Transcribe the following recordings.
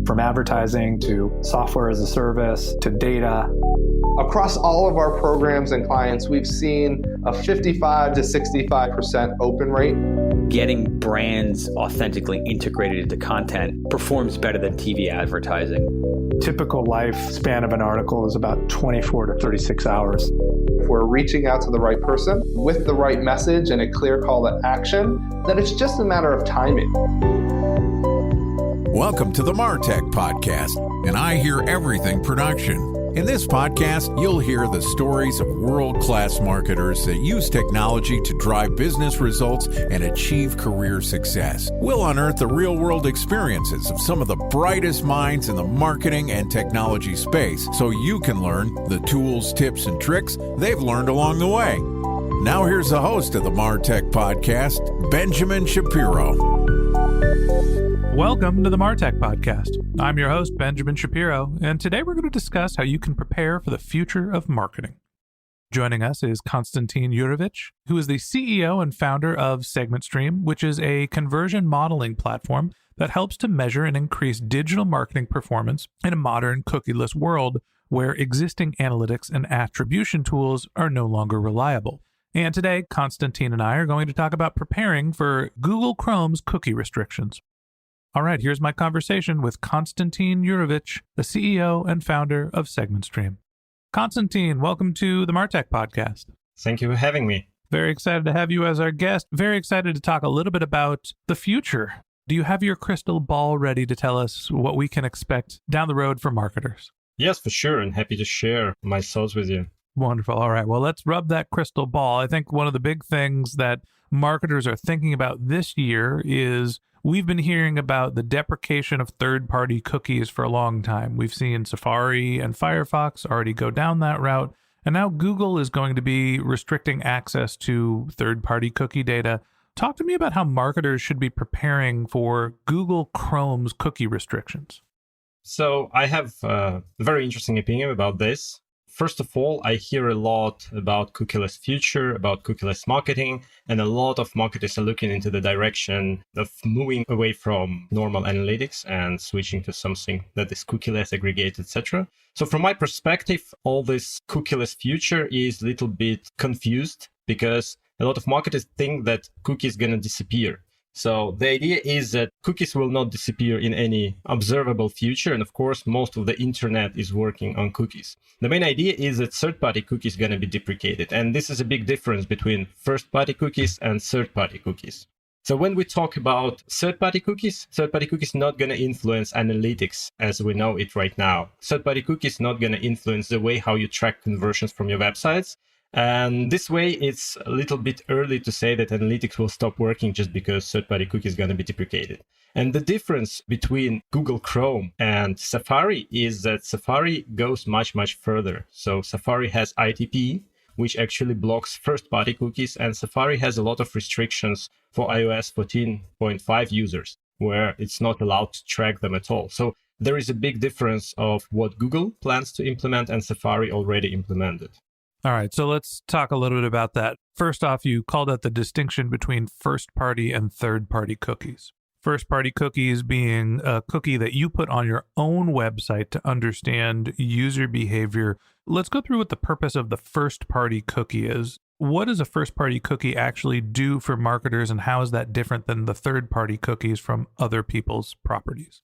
From advertising to software as a service to data. Across all of our programs and clients, we've seen a 55 to 65% open rate. Getting brands authentically integrated into content performs better than TV advertising. Typical lifespan of an article is about 24 to 36 hours. If we're reaching out to the right person with the right message and a clear call to action, then it's just a matter of timing. Welcome to the MarTech Podcast, and I Hear Everything production. In this podcast, you'll hear the stories of world-class marketers that use technology to drive business results and achieve career success. We'll unearth the real-world experiences of some of the brightest minds in the marketing and technology space so you can learn the tools, tips, and tricks they've learned along the way. Now here's the host of the MarTech Podcast, Benjamin Shapiro. Welcome to the MarTech Podcast. I'm your host, Benjamin Shapiro, and today we're going to discuss how you can prepare for the future of marketing. Joining us is Constantine Yurevich, who is the CEO and founder of SegmentStream, which is a conversion modeling platform that helps to measure and increase digital marketing performance in a modern cookieless world where existing analytics and attribution tools are no longer reliable. And today, Constantine and I are going to talk about preparing for Google Chrome's cookie restrictions. All right, here's my conversation with Constantine Yurevich, the CEO and founder of SegmentStream. Constantine, welcome to the MarTech Podcast. Thank you for having me. Very excited to have you as our guest. Very excited to talk a little bit about the future. Do you have your crystal ball ready to tell us what we can expect down the road for marketers? Yes, for sure, and happy to share my thoughts with you. Wonderful. All right, well, let's rub that crystal ball. I think one of the big things that marketers are thinking about this year is we've been hearing about the deprecation of third-party cookies for a long time. We've seen Safari and Firefox already go down that route, and now Google is going to be restricting access to third-party cookie data. Talk to me about how marketers should be preparing for Google Chrome's cookie restrictions. So I have a very interesting opinion about this. First of all, I hear a lot about cookieless future, about cookieless marketing, and a lot of marketers are looking into the direction of moving away from normal analytics and switching to something that is cookieless, aggregate, etc. So from my perspective, all this cookieless future is a little bit confused because a lot of marketers think that cookies going to disappear. So the idea is that cookies will not disappear in any observable future. And of course, most of the internet is working on cookies. The main idea is that third-party cookies are going to be deprecated. And this is a big difference between first-party cookies and third-party cookies. So when we talk about third-party cookies not going to influence analytics as we know it right now. Third-party cookies not going to influence the way how you track conversions from your websites. And this way, it's a little bit early to say that analytics will stop working just because third-party cookie is going to be deprecated. And the difference between Google Chrome and Safari is that Safari goes much, much further. So Safari has ITP, which actually blocks first-party cookies, and Safari has a lot of restrictions for iOS 14.5 users, where it's not allowed to track them at all. So there is a big difference of what Google plans to implement and Safari already implemented. All right, so let's talk a little bit about that. First off, you called out the distinction between first-party and third-party cookies. First-party cookies being a cookie that you put on your own website to understand user behavior. Let's go through what the purpose of the first-party cookie is. What does a first-party cookie actually do for marketers, and how is that different than the third-party cookies from other people's properties?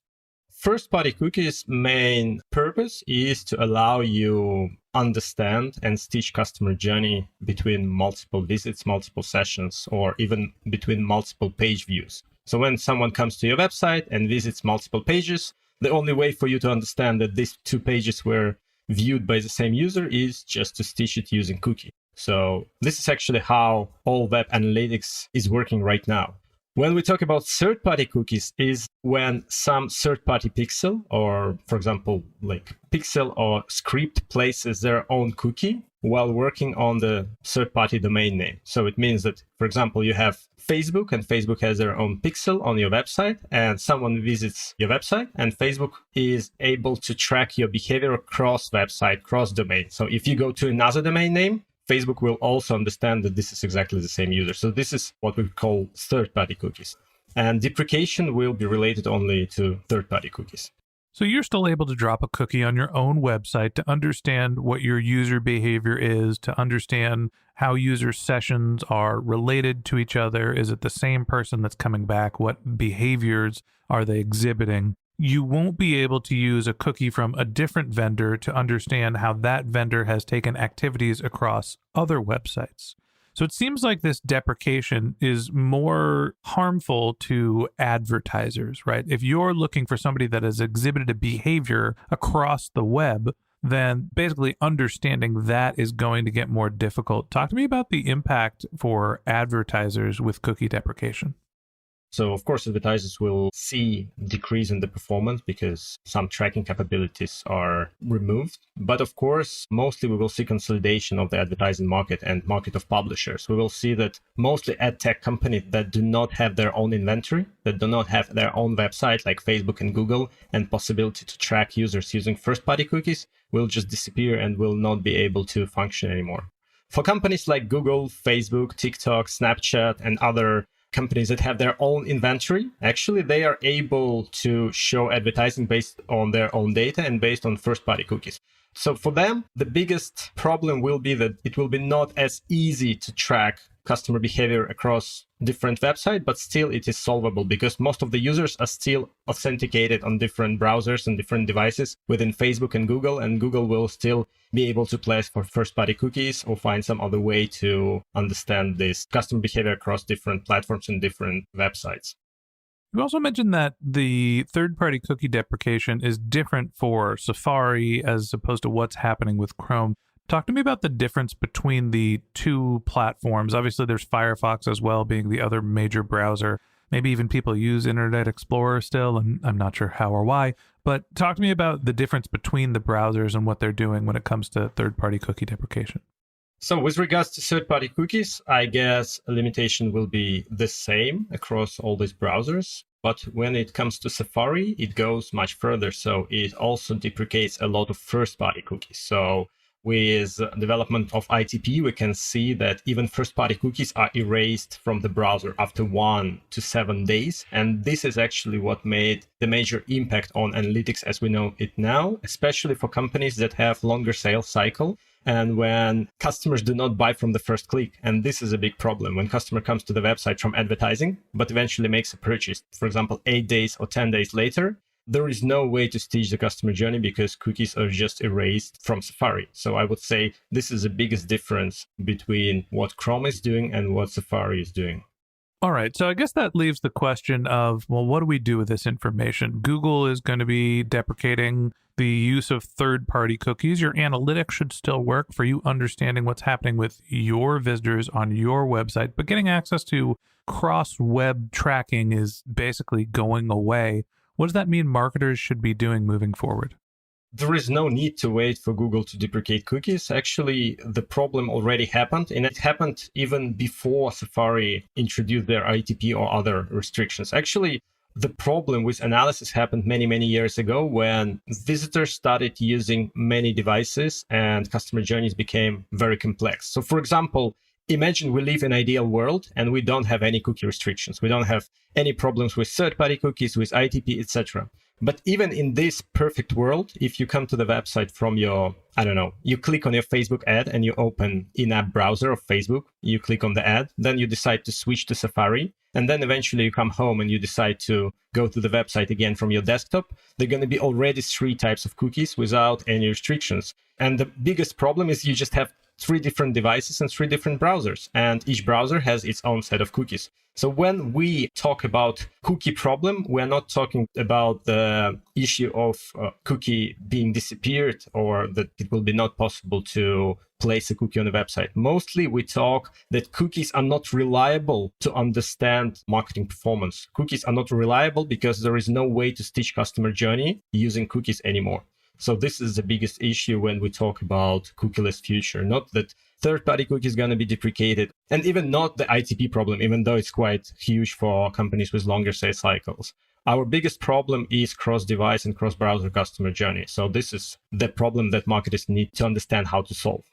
First-party cookies' main purpose is to allow you understand and stitch customer journey between multiple visits, multiple sessions, or even between multiple page views. So when someone comes to your website and visits multiple pages, the only way for you to understand that these two pages were viewed by the same user is just to stitch it using cookie. So this is actually how all web analytics is working right now. When we talk about third-party cookies is when some third-party pixel or, for example, like Pixel or Script places their own cookie while working on the third-party domain name. So it means that, for example, you have Facebook and Facebook has their own pixel on your website and someone visits your website and Facebook is able to track your behavior across website, cross domain. So if you go to another domain name, Facebook will also understand that this is exactly the same user. So this is what we call third-party cookies. And deprecation will be related only to third-party cookies. So you're still able to drop a cookie on your own website to understand what your user behavior is, to understand how user sessions are related to each other. Is it the same person that's coming back? What behaviors are they exhibiting? You won't be able to use a cookie from a different vendor to understand how that vendor has taken activities across other websites. So it seems like this deprecation is more harmful to advertisers, right? If you're looking for somebody that has exhibited a behavior across the web, then basically understanding that is going to get more difficult. Talk to me about the impact for advertisers with cookie deprecation. So, of course, advertisers will see decrease in the performance because some tracking capabilities are removed. But of course, mostly we will see consolidation of the advertising market and market of publishers. We will see that mostly ad tech companies that do not have their own inventory, that do not have their own website like Facebook and Google, and possibility to track users using first-party cookies will just disappear and will not be able to function anymore. For companies like Google, Facebook, TikTok, Snapchat, and other companies that have their own inventory, actually, they are able to show advertising based on their own data and based on first-party cookies. So for them, the biggest problem will be that it will be not as easy to track customer behavior across different websites, but still it is solvable because most of the users are still authenticated on different browsers and different devices within Facebook and Google will still be able to place for first-party cookies or find some other way to understand this customer behavior across different platforms and different websites. You also mentioned that the third-party cookie deprecation is different for Safari as opposed to what's happening with Chrome. Talk to me about the difference between the two platforms. Obviously, there's Firefox as well, being the other major browser. Maybe even people use Internet Explorer still, and I'm not sure how or why. But talk to me about the difference between the browsers and what they're doing when it comes to third-party cookie deprecation. So with regards to third-party cookies, I guess a limitation will be the same across all these browsers. But when it comes to Safari, it goes much further. So it also deprecates a lot of first-party cookies. So with development of ITP, we can see that even first-party cookies are erased from the browser after 1 to 7 days. And this is actually what made the major impact on analytics as we know it now, especially for companies that have longer sales cycle. And when customers do not buy from the first click, and this is a big problem, when customer comes to the website from advertising, but eventually makes a purchase, for example, 8 days or 10 days later, there is no way to stitch the customer journey because cookies are just erased from Safari. So I would say this is the biggest difference between what Chrome is doing and what Safari is doing. All right. So I guess that leaves the question of, well, what do we do with this information? Google is going to be deprecating the use of third-party cookies. Your analytics should still work for you understanding what's happening with your visitors on your website, but getting access to cross-web tracking is basically going away. What does that mean marketers should be doing moving forward? There is no need to wait for Google to deprecate cookies. Actually, the problem already happened, and it happened even before Safari introduced their ITP or other restrictions. Actually, the problem with analysis happened many, many years ago when visitors started using many devices and customer journeys became very complex. So, for example, imagine we live in an ideal world and we don't have any cookie restrictions. We don't have any problems with third-party cookies, with ITP, etc. But even in this perfect world, if you come to the website from your, you click on your Facebook ad and you open in-app browser of Facebook, you click on the ad, then you decide to switch to Safari, and then eventually you come home and you decide to go to the website again from your desktop, there are going to be already 3 types of cookies without any restrictions. And the biggest problem is you just have 3 different devices and 3 different browsers, and each browser has its own set of cookies. So when we talk about cookie problem, we're not talking about the issue of cookie being disappeared or that it will be not possible to place a cookie on the website. Mostly we talk that cookies are not reliable to understand marketing performance. Cookies are not reliable because there is no way to stitch customer journey using cookies anymore. So this is the biggest issue when we talk about cookieless future, not that third-party cookie is going to be deprecated, and even not the ITP problem, even though it's quite huge for companies with longer sales cycles. Our biggest problem is cross-device and cross-browser customer journey. So this is the problem that marketers need to understand how to solve.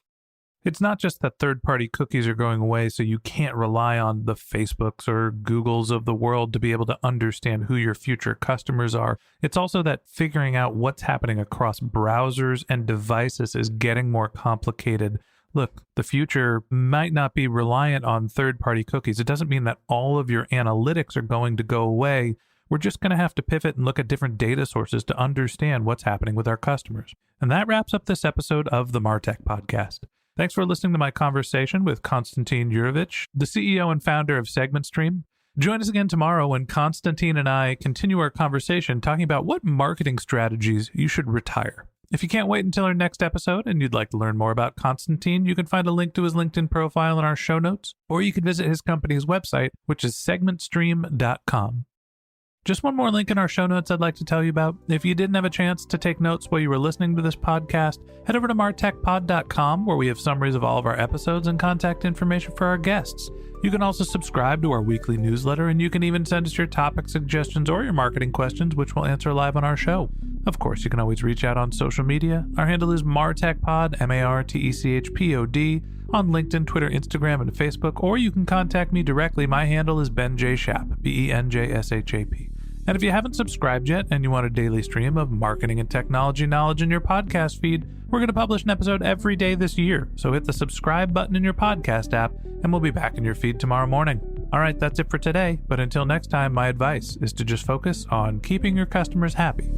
It's not just that third-party cookies are going away so you can't rely on the Facebooks or Googles of the world to be able to understand who your future customers are. It's also that figuring out what's happening across browsers and devices is getting more complicated. Look, the future might not be reliant on third-party cookies. It doesn't mean that all of your analytics are going to go away. We're just going to have to pivot and look at different data sources to understand what's happening with our customers. And that wraps up this episode of the MarTech Podcast. Thanks for listening to my conversation with Constantine Yurevich, the CEO and founder of SegmentStream. Join us again tomorrow when Constantine and I continue our conversation talking about what marketing strategies you should retire. If you can't wait until our next episode and you'd like to learn more about Constantine, you can find a link to his LinkedIn profile in our show notes, or you can visit his company's website, which is SegmentStream.com. Just one more link in our show notes I'd like to tell you about. If you didn't have a chance to take notes while you were listening to this podcast, head over to martechpod.com where we have summaries of all of our episodes and contact information for our guests. You can also subscribe to our weekly newsletter, and you can even send us your topic suggestions or your marketing questions, which we'll answer live on our show. Of course, you can always reach out on social media. Our handle is martechpod, MarTechPod, on LinkedIn, Twitter, Instagram, and Facebook, or you can contact me directly. My handle is Ben J. Shap, BenJShap. And if you haven't subscribed yet and you want a daily stream of marketing and technology knowledge in your podcast feed, we're going to publish an episode every day this year. So hit the subscribe button in your podcast app and we'll be back in your feed tomorrow morning. All right, that's it for today. But until next time, my advice is to just focus on keeping your customers happy.